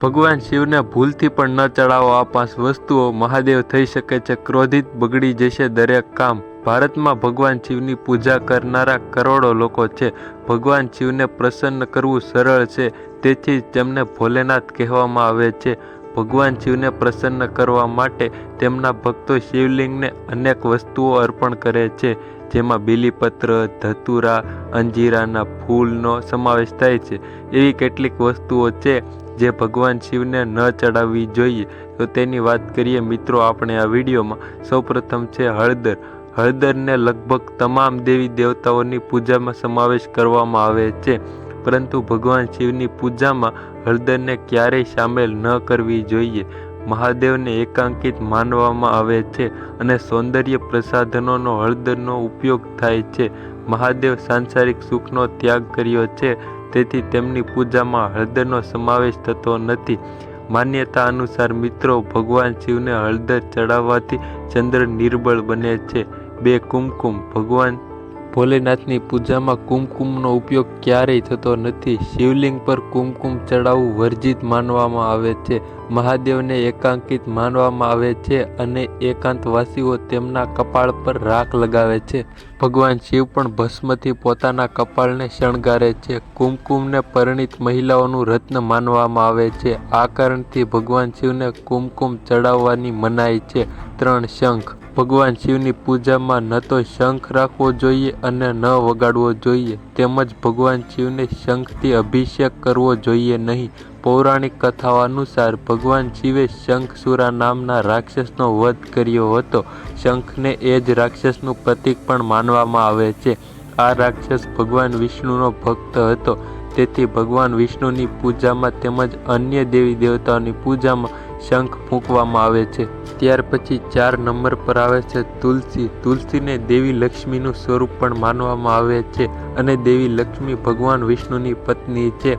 ભગવાન શિવને ભૂલથી પણ ન ચડાવો આ 5 વસ્તુઓ, મહાદેવ થઈ શકે છે ક્રોધિત, બગડી જશે દરેક કામ। ભારતમાં ભગવાન શિવની પૂજા કરનારા કરોડો લોકો છે। ભગવાન શિવને પ્રસન્ન કરવું સરળ છે, તેથી જ તેમને ભોલેનાથ કહેવામાં આવે છે। ભગવાન શિવને પ્રસન્ન કરવા માટે તેમના ભક્તો શિવલિંગને અનેક વસ્તુઓ અર્પણ કરે છે, જેમાં બીલીપત્ર, ધતુરા, અંજીરાના ફૂલનો સમાવેશ થાય છે। એવી કેટલીક વસ્તુઓ છે જે ભગવાન શિવને ન ચડાવવી જોઈએ, તો તેની વાત કરીએ મિત્રો આપણે આ વિડીયોમાં। સૌપ્રથમ છે હળદર। હળદરને લગભગ તમામ દેવી દેવતાઓની પૂજામાં સમાવેશ કરવામાં આવે છે, પરંતુ ભગવાન શિવની પૂજામાં હળદરને ક્યારેય સામેલ ન કરવી જોઈએ। મહાદેવને એકાંકિત માનવામાં આવે છે અને સૌંદર્ય પ્રસાધનોનો હળદરનો ઉપયોગ થાય છે। મહાદેવ સાંસારિક સુખનો ત્યાગ કર્યો છે, તેથી તેમની પૂજામાં હળદરનો સમાવેશ થતો નથી। માન્યતા અનુસાર મિત્રો ભગવાન શિવને હળદર ચડાવવાથી ચંદ્ર નિર્બળ બને છે। 2. કુમકુમ। ભગવાન ભોલેનાથની પૂજામાં કુમકુમનો ઉપયોગ ક્યારેય થતો નથી। શિવલિંગ પર કુમકુમ ચડાવવું વર્જિત માનવામાં આવે છે। મહાદેવને એકાંકિત માનવામાં આવે છે અને એકાંતવાસીઓ તેમના કપાળ પર રાખ લગાવે છે। ભગવાન શિવ પણ ભસ્મથી પોતાના કપાળને શણગારે છે। કુમકુમને પરિણીત મહિલાઓનું રત્ન માનવામાં આવે છે। આ કારણથી ભગવાન શિવને કુમકુમ ચડાવવાની મનાઈ છે। 3. શંખ। ભગવાન શિવની પૂજામાં ન તો શંખ રાખવો જોઈએ અને ન વગાડવો જોઈએ, તેમજ ભગવાન શિવને શંખથી અભિષેક કરવો જોઈએ નહીં। પૌરાણિક કથાઓ અનુસાર ભગવાન શિવે શંખચૂડા નામના રાક્ષસનો વધ કર્યો હતો। શંખને એ જ રાક્ષસનું પ્રતીક પણ માનવામાં આવે છે। આ રાક્ષસ ભગવાન વિષ્ણુનો ભક્ત હતો, તેથી ભગવાન વિષ્ણુની પૂજામાં તેમજ અન્ય દેવી દેવતાઓની પૂજામાં શંખ ફૂંકવામાં આવે છે। ત્યાર પછી 4 નંબર પર આવે છે તુલસી। તુલસીને દેવી લક્ષ્મીનું સ્વરૂપ પણ માનવામાં આવે છે અને દેવી લક્ષ્મી ભગવાન વિષ્ણુની પત્ની છે।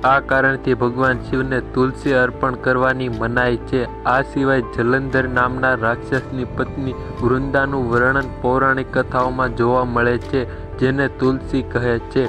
આ કારણથી ભગવાન શિવને તુલસી અર્પણ કરવાની મનાઈ છે। આ સિવાય જલંધર નામના રાક્ષસની પત્ની વૃંદાનું વર્ણન પૌરાણિક કથાઓમાં જોવા મળે છે, જેને તુલસી કહે છે।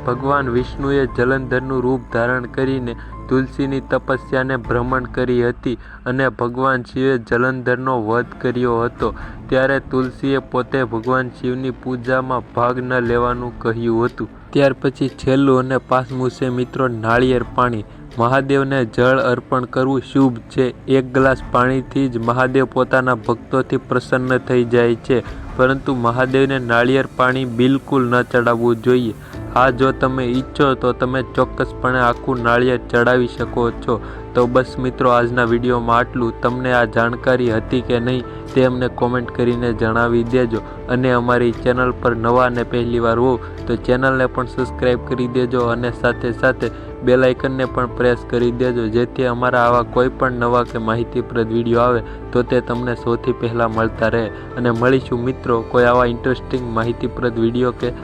ભગવાન વિષ્ણુએ જલંધરનું રૂપ ધારણ કરીને તુલસીની તપસ્યાને ભ્રમણ કરી હતી અને ભગવાન શિવે જલંધરનો વધ કર્યો હતો, ત્યારે તુલસીએ પોતે ભગવાન શિવની પૂજામાં ભાગ ન લેવાનું કહ્યું હતું। ત્યાર પછી છેલ્લું અને 5મું છે મિત્રો નાળિયેર પાણી। મહાદેવને જળ અર્પણ કરવું શુભ છે। 1 ગ્લાસ પાણીથી જ મહાદેવ પોતાના ભક્તોથી પ્રસન્ન થઈ જાય છે, પરંતુ મહાદેવને નાળિયેર પાણી બિલકુલ ન ચડાવવું જોઈએ। હા, જો તમે ઈચ્છો તો તમે ચોક્કસપણે આખું નાળિયેર ચડાવી શકો છો। તો બસ મિત્રો આજના વિડીયોમાં આટલું। તમને આ જાણકારી હતી કે નહીં તે અમને કોમેન્ટ કરીને જણાવી દેજો, અને અમારી ચેનલ પર નવા અને પહેલીવાર હો તો ચેનલને પણ સબસ્ક્રાઈબ કરી દેજો અને સાથે સાથે બેલ આઇકનને પણ પ્રેસ કરી દેજો, જેથી અમારા આવા કોઈ પણ નવા કે માહિતીપ્રદ વિડીયો આવે તો તે તમને સૌથી પહેલાં મળતા રહે। અને મળીશું મિત્રો કોઈ આવા ઇન્ટરેસ્ટિંગ માહિતીપ્રદ વિડીયો કે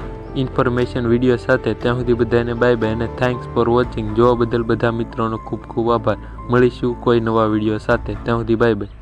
ઇન્ફોર્મેશન વિડીયો સાથે। ત્યાં સુધી બધાને બાય બાય અને થેન્ક્સ ફોર વોચિંગ। જોવા બદલ બધા મિત્રોનો ખૂબ ખૂબ આભાર। મળીશું કોઈ નવા વિડીયો સાથે, ત્યાં સુધી બાય બાય।